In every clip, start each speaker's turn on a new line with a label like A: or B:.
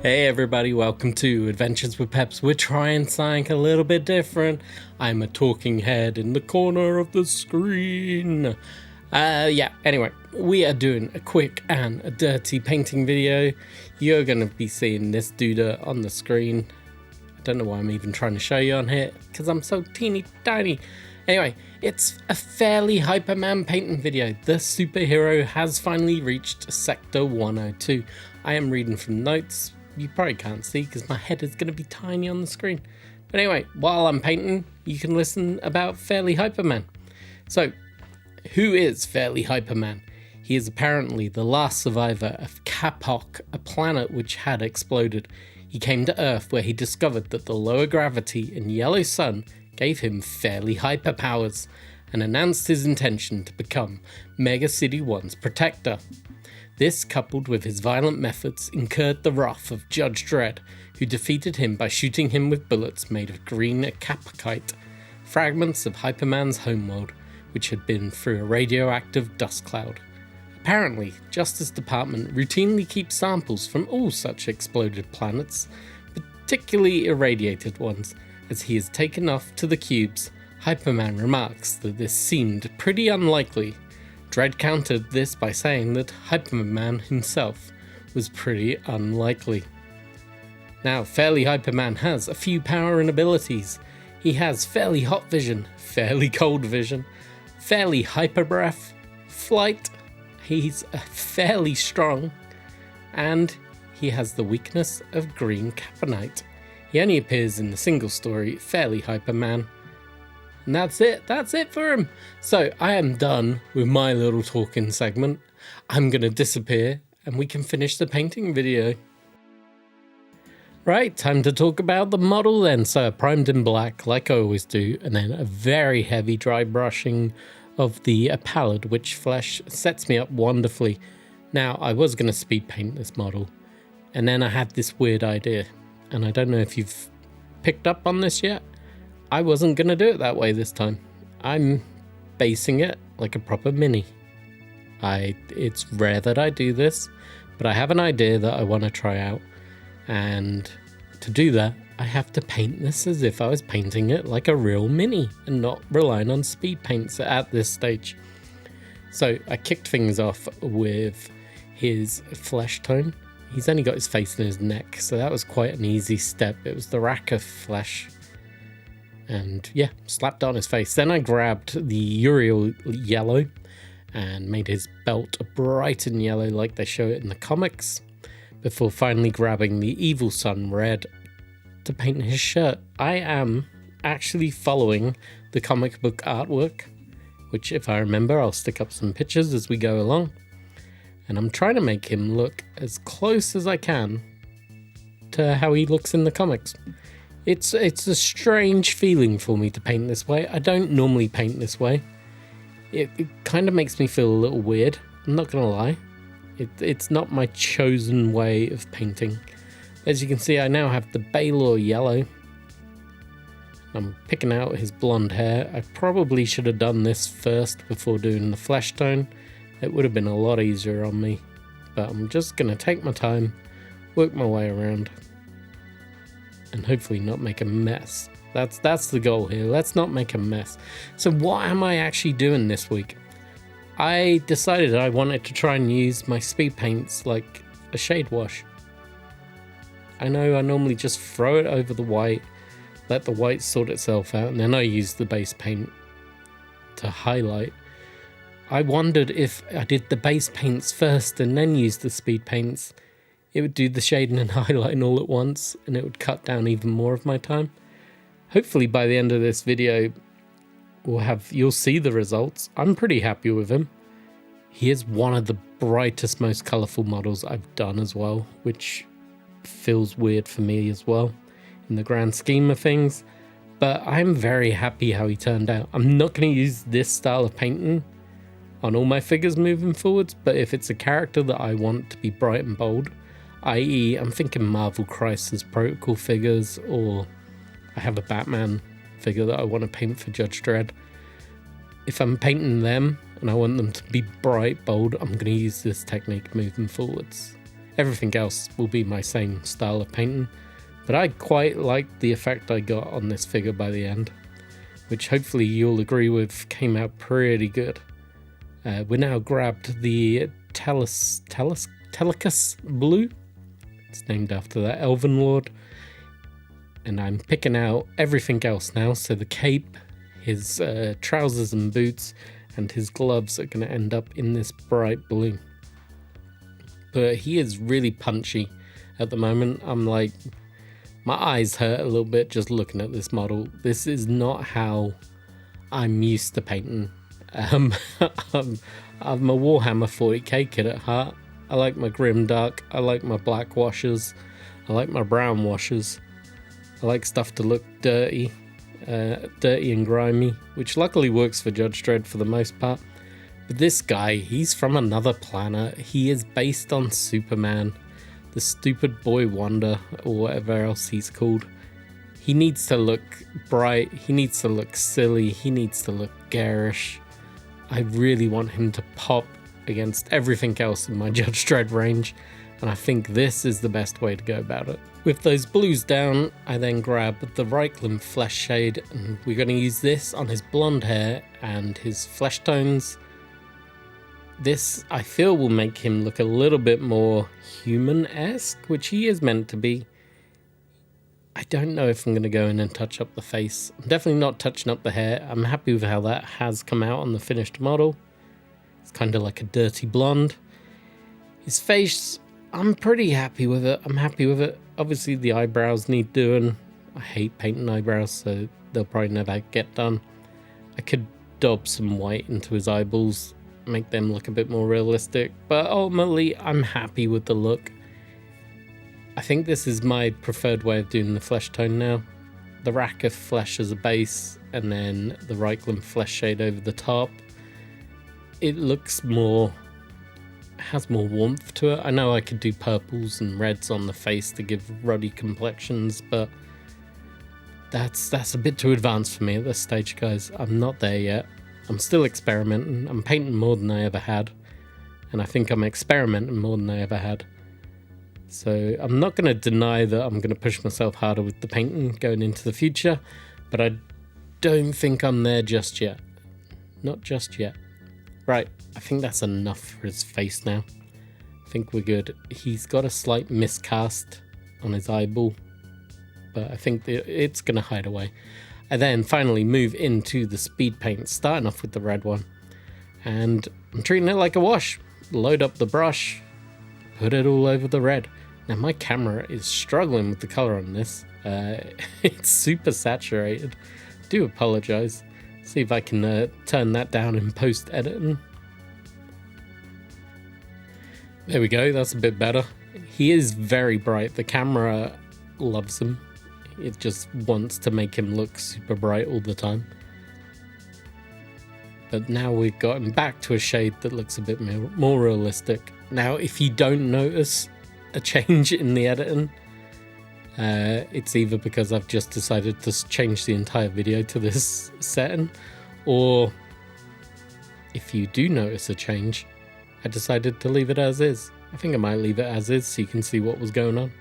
A: Hey everybody, welcome to Adventures with Peps. We're trying something a little bit different. I'm a talking head in the corner of the screen. Anyway, we are doing a quick and a dirty painting video. You're going to be seeing this dude on the screen. I don't know why I'm even trying to show you on here, because I'm so teeny tiny. Anyway, it's a fairly Hyperman painting video. The superhero has finally reached Sector 102. I am reading from notes. You probably can't see because my head is going to be tiny on the screen. But anyway, while I'm painting, you can listen about Fairly Hyperman. So, who is Fairly Hyperman? He is apparently the last survivor of Kapok, a planet which had exploded. He came to Earth where he discovered that the lower gravity and yellow sun gave him fairly hyper powers, and announced his intention to become Mega City 1's protector. This, coupled with his violent methods, incurred the wrath of Judge Dredd, who defeated him by shooting him with bullets made of Green Kapokite, fragments of Hyperman's homeworld, which had been through a radioactive dust cloud. Apparently, Justice Department routinely keeps samples from all such exploded planets, particularly irradiated ones. As he is taken off to the cubes, Hyperman remarks that this seemed pretty unlikely. Dredd countered this by saying that Hyperman himself was pretty unlikely. Now, Fairly Hyperman has a few power and abilities. He has fairly hot vision, fairly cold vision, fairly hyper breath, flight, he's fairly strong, and he has the weakness of Green Kapokite. He only appears in the single story Fairly Hyperman. And that's it for him. So I am done with my little talking segment. I'm going to disappear and we can finish the painting video. Right, time to talk about the model then. So I primed in black like I always do, and then a very heavy dry brushing of the pallid witch flesh sets me up wonderfully. Now I was going to speed paint this model, and then I had this weird idea, and I don't know if you've picked up on this yet. I wasn't going to do it that way this time. I'm basing it like a proper mini. It's rare that I do this, but I have an idea that I want to try out. And to do that, I have to paint this as if I was painting it like a real mini and not relying on speed paints at this stage. So I kicked things off with his flesh tone. He's only got his face and his neck, so that was quite an easy step. It was the rack of flesh. And yeah, slapped on his face. Then I grabbed the Uriel yellow and made his belt a Brighton yellow like they show it in the comics, before finally grabbing the Evil Sun red to paint his shirt. I am actually following the comic book artwork, which if I remember I'll stick up some pictures as we go along. And I'm trying to make him look as close as I can to how he looks in the comics. It's a strange feeling for me to paint this way. I don't normally paint this way. It kind of makes me feel a little weird. I'm not gonna lie. It's not my chosen way of painting. As you can see, I now have the Baylor yellow. I'm picking out his blonde hair. I probably should have done this first before doing the flesh tone. It would have been a lot easier on me. But I'm just gonna take my time, work my way around, and hopefully not make a mess. That's the goal here. Let's not make a mess. So what am I actually doing this week? I decided I wanted to try and use my speed paints like a shade wash. I know I normally just throw it over the white, let the white sort itself out, and then I use the base paint to highlight. I wondered if I did the base paints first and then use the speed paints, it would do the shading and highlighting all at once, and it would cut down even more of my time. Hopefully by the end of this video, you'll see the results. I'm pretty happy with him. He is one of the brightest, most colourful models I've done as well, which feels weird for me as well in the grand scheme of things. But I'm very happy how he turned out. I'm not going to use this style of painting on all my figures moving forwards, but if it's a character that I want to be bright and bold, i.e. I'm thinking Marvel Crisis Protocol figures, or I have a Batman figure that I want to paint for Judge Dredd. If I'm painting them and I want them to be bright, bold, I'm going to use this technique moving forwards. Everything else will be my same style of painting, but I quite liked the effect I got on this figure by the end, which hopefully you'll agree with came out pretty good. We now grabbed the Telecus Blue. It's named after that Elven Lord. And I'm picking out everything else now. So the cape, his trousers and boots, and his gloves are going to end up in this bright blue. But he is really punchy at the moment. I'm like, my eyes hurt a little bit just looking at this model. This is not how I'm used to painting. I'm a Warhammer 40k kid at heart. I like my grim dark. I like my black washes. I like my brown washes. I like stuff to look dirty and grimy, which luckily works for Judge Dredd for the most part. But this guy, he's from another planet. He is based on Superman, the stupid boy wonder, or whatever else he's called. He needs to look bright. He needs to look silly. He needs to look garish. I really want him to pop against everything else in my Judge Dredd range, and I think this is the best way to go about it. With those blues down, I then grab the Reikland flesh shade, and we're going to use this on his blonde hair and his flesh tones. This, I feel, will make him look a little bit more human-esque, which he is meant to be. I don't know if I'm going to go in and touch up the face. I'm definitely not touching up the hair. I'm happy with how that has come out on the finished model. It's kind of like a dirty blonde. His face, I'm pretty happy with it. I'm happy with it. Obviously the eyebrows need doing. I hate painting eyebrows, so they'll probably never get done. I could daub some white into his eyeballs, make them look a bit more realistic, but ultimately I'm happy with the look. I think this is my preferred way of doing the flesh tone now. The rack of flesh as a base, and then the Reikland flesh shade over the top. It looks more, has more warmth to it. I know I could do purples and reds on the face to give ruddy complexions, but that's a bit too advanced for me at this stage, guys. I'm not there yet. I'm still experimenting. I'm painting more than I ever had, and I think I'm experimenting more than I ever had. So I'm not going to deny that I'm going to push myself harder with the painting going into the future, but I don't think I'm there just yet. Not just yet. Right, I think that's enough for his face now. I think we're good. He's got a slight miscast on his eyeball, but I think it's going to hide away. I then finally move into the speed paint, starting off with the red one. And I'm treating it like a wash. Load up the brush, put it all over the red. Now my camera is struggling with the color on this. It's super saturated. Do apologize. See if I can turn that down in post editing. There we go, that's a bit better. He is very bright. The camera loves him. It just wants to make him look super bright all the time. But now we've got him back to a shade that looks a bit more realistic. Now, if you don't notice a change in the editing, it's either because I've just decided to change the entire video to this setting, or if you do notice a change, I decided to leave it as is. I think I might leave it as is so you can see what was going on.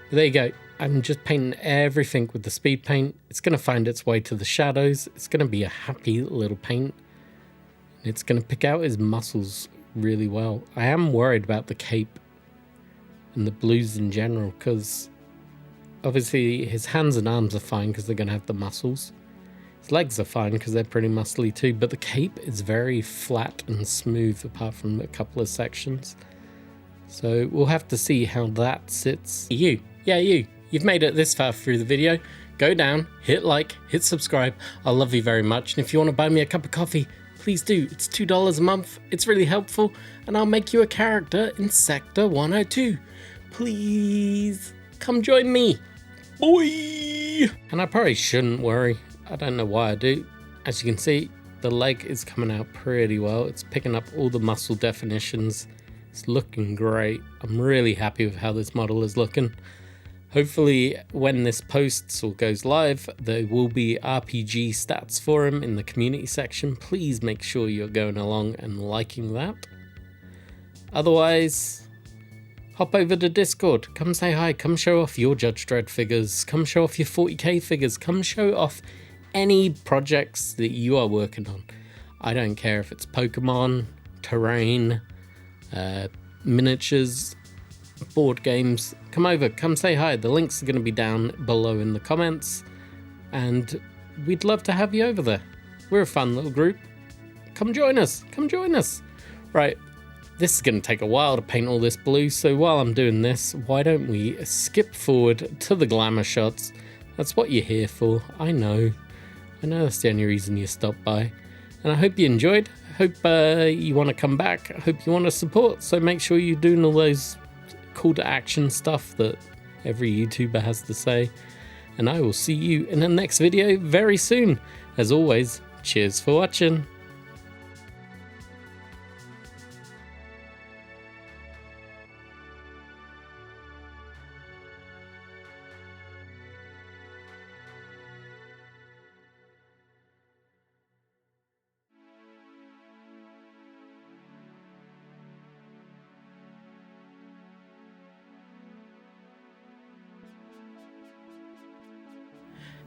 A: But there you go. I'm just painting everything with the speed paint. It's going to find its way to the shadows. It's going to be a happy little paint. It's going to pick out his muscles really well. I am worried about the cape and the blues in general, because obviously his hands and arms are fine because they're going to have the muscles. His legs are fine because they're pretty muscly too, but the cape is very flat and smooth apart from a couple of sections. So we'll have to see how that sits. You've made it this far through the video. Go down, hit like, hit subscribe. I love you very much. And if you want to buy me a cup of coffee, please do. It's $2 a month. It's really helpful. And I'll make you a character in Sector 102. Please come join me. Boy! And I probably shouldn't worry. I don't know why I do. As you can see, the leg is coming out pretty well. It's picking up all the muscle definitions. It's looking great. I'm really happy with how this model is looking. Hopefully when this posts or goes live, there will be RPG stats for him in the community section. Please make sure you're going along and liking that. Otherwise, hop over to Discord, come say hi, come show off your Judge Dredd figures, come show off your 40k figures, come show off any projects that you are working on. I don't care if it's Pokemon, terrain, miniatures, board games. Come over, come say hi. The links are going to be down below in the comments, and we'd love to have you over there. We're a fun little group. Come join us, come join us. Right, this is going to take a while to paint all this blue, so while I'm doing this, why don't we skip forward to the glamour shots? That's what you're here for. I know that's the only reason you stopped by, and I hope you enjoyed. I hope you want to come back. I hope you want to support, so make sure you're doing all those call to action stuff that every YouTuber has to say, and I will see you in the next video very soon. As always, cheers for watching.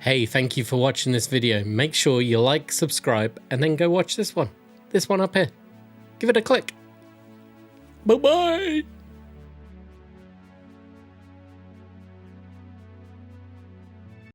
A: Hey, thank you for watching this video. Make sure you like, subscribe, and then go watch this one up here. Give it a click. Bye-bye.